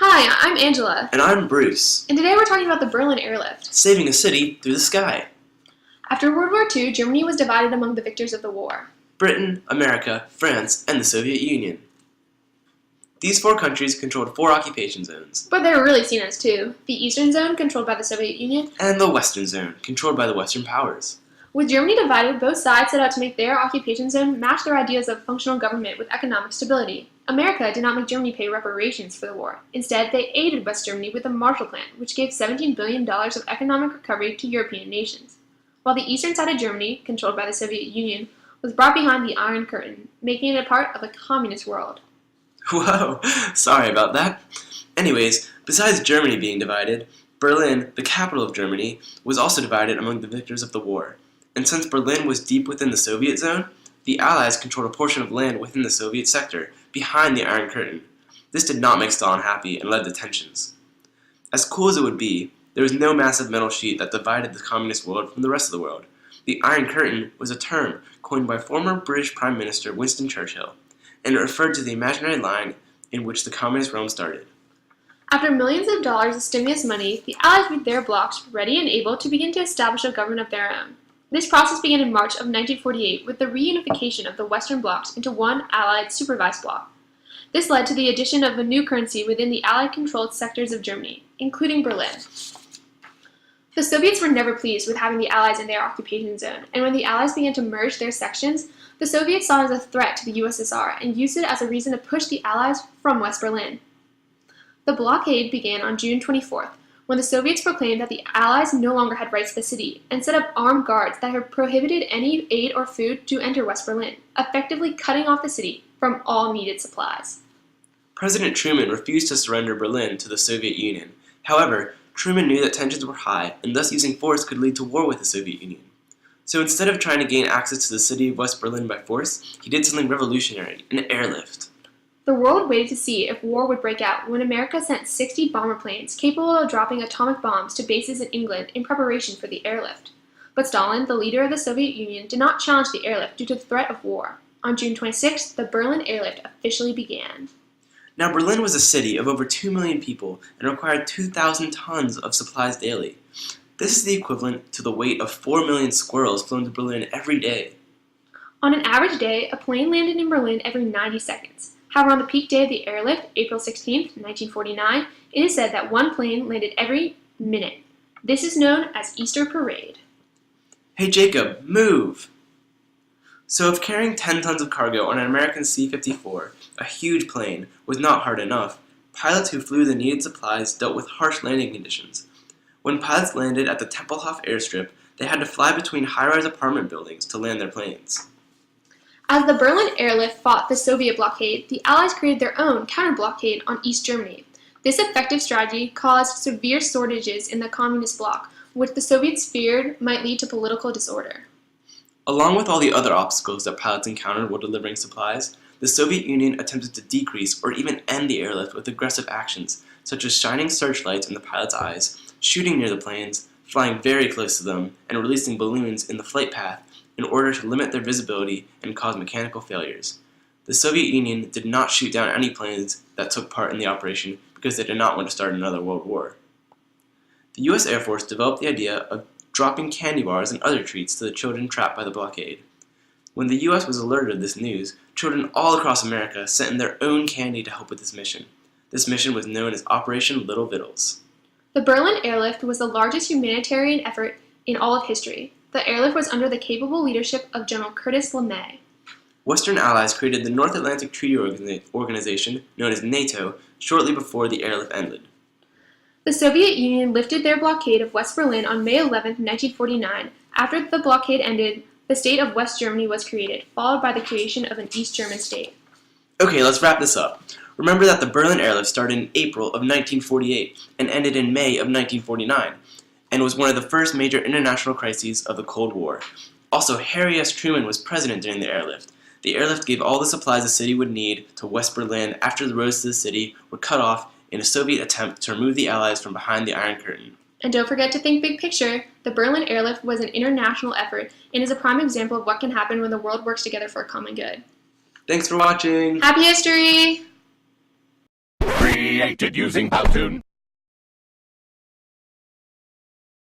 Hi, I'm Angela. And I'm Bruce. And today we're talking about the Berlin-Airlift. Saving a city through the sky. After World War II, Germany was divided among the victors of the war. Britain, America, France, and the Soviet Union. These four countries controlled four occupation zones. But they were really seen as two. The Eastern Zone, controlled by the Soviet Union. And the Western Zone, controlled by the Western powers. With Germany divided, both sides set out to make their occupation zone match their ideas of functional government with economic stability. America did not make Germany pay reparations for the war. Instead, they aided West Germany with the Marshall Plan, which gave $17 billion of economic recovery to European nations. While the eastern side of Germany, controlled by the Soviet Union, was brought behind the Iron Curtain, making it a part of the communist world. Whoa, sorry about that. Anyways, besides Germany being divided, Berlin, the capital of Germany, was also divided among the victors of the war. And since Berlin was deep within the Soviet zone, the Allies controlled a portion of land within the Soviet sector, behind the Iron Curtain. This did not make Stalin happy and led to tensions. As cool as it would be, there was no massive metal sheet that divided the communist world from the rest of the world. The Iron Curtain was a term coined by former British Prime Minister Winston Churchill, and it referred to the imaginary line in which the communist realm started. After millions of dollars of stimulus money, the Allies made their blocs ready and able to begin to establish a government of their own. This process began in March of 1948 with the reunification of the Western blocs into one Allied supervised bloc. This led to the addition of a new currency within the Allied-controlled sectors of Germany, including Berlin. The Soviets were never pleased with having the Allies in their occupation zone, and when the Allies began to merge their sections, the Soviets saw it as a threat to the USSR and used it as a reason to push the Allies from West Berlin. The blockade began on June 24th, when the Soviets proclaimed that the Allies no longer had rights to the city and set up armed guards that had prohibited any aid or food to enter West Berlin, effectively cutting off the city from all needed supplies. President Truman refused to surrender Berlin to the Soviet Union. However, Truman knew that tensions were high, and thus using force could lead to war with the Soviet Union. So instead of trying to gain access to the city of West Berlin by force, he did something revolutionary, an airlift. The world waited to see if war would break out when America sent 60 bomber planes capable of dropping atomic bombs to bases in England in preparation for the airlift. But Stalin, the leader of the Soviet Union, did not challenge the airlift due to the threat of war. On June 26th, the Berlin-Airlift officially began. Now, Berlin was a city of over 2 million people and required 2,000 tons of supplies daily. This is the equivalent to the weight of 4 million squirrels flown to Berlin every day. On an average day, a plane landed in Berlin every 90 seconds. However, on the peak day of the airlift, April 16, 1949, it is said that one plane landed every minute. This is known as Easter Parade. Hey Jacob, move! So if carrying 10 tons of cargo on an American C-54, a huge plane, was not hard enough, pilots who flew the needed supplies dealt with harsh landing conditions. When pilots landed at the Tempelhof airstrip, they had to fly between high-rise apartment buildings to land their planes. As the Berlin Airlift fought the Soviet blockade, the Allies created their own counter-blockade on East Germany. This effective strategy caused severe shortages in the communist bloc, which the Soviets feared might lead to political disorder. Along with all the other obstacles that pilots encountered while delivering supplies, the Soviet Union attempted to decrease or even end the airlift with aggressive actions, such as shining searchlights in the pilots' eyes, shooting near the planes, flying very close to them, and releasing balloons in the flight path in order to limit their visibility and cause mechanical failures. The Soviet Union did not shoot down any planes that took part in the operation because they did not want to start another world war. The U.S. Air Force developed the idea of dropping candy bars and other treats to the children trapped by the blockade. When the U.S. was alerted of this news, children all across America sent in their own candy to help with this mission. This mission was known as Operation Little-Vittles. The Berlin Airlift was the largest humanitarian effort in all of history. The airlift was under the capable leadership of General Curtis LeMay. Western Allies created the North Atlantic Treaty Organization, known as NATO, shortly before the airlift ended. The Soviet Union lifted their blockade of West Berlin on May 11, 1949. After the blockade ended, the state of West Germany was created, followed by the creation of an East German state. Okay, let's wrap this up. Remember that the Berlin Airlift started in April of 1948 and ended in May of 1949, and was one of the first major international crises of the Cold War. Also, Harry S. Truman was president during the airlift. The airlift gave all the supplies the city would need to West Berlin after the roads to the city were cut off in a Soviet attempt to remove the Allies from behind the Iron Curtain. And don't forget to think big picture. The Berlin Airlift was an international effort and is a prime example of what can happen when the world works together for a common good. Thanks for watching! Happy history! created using Powtoon.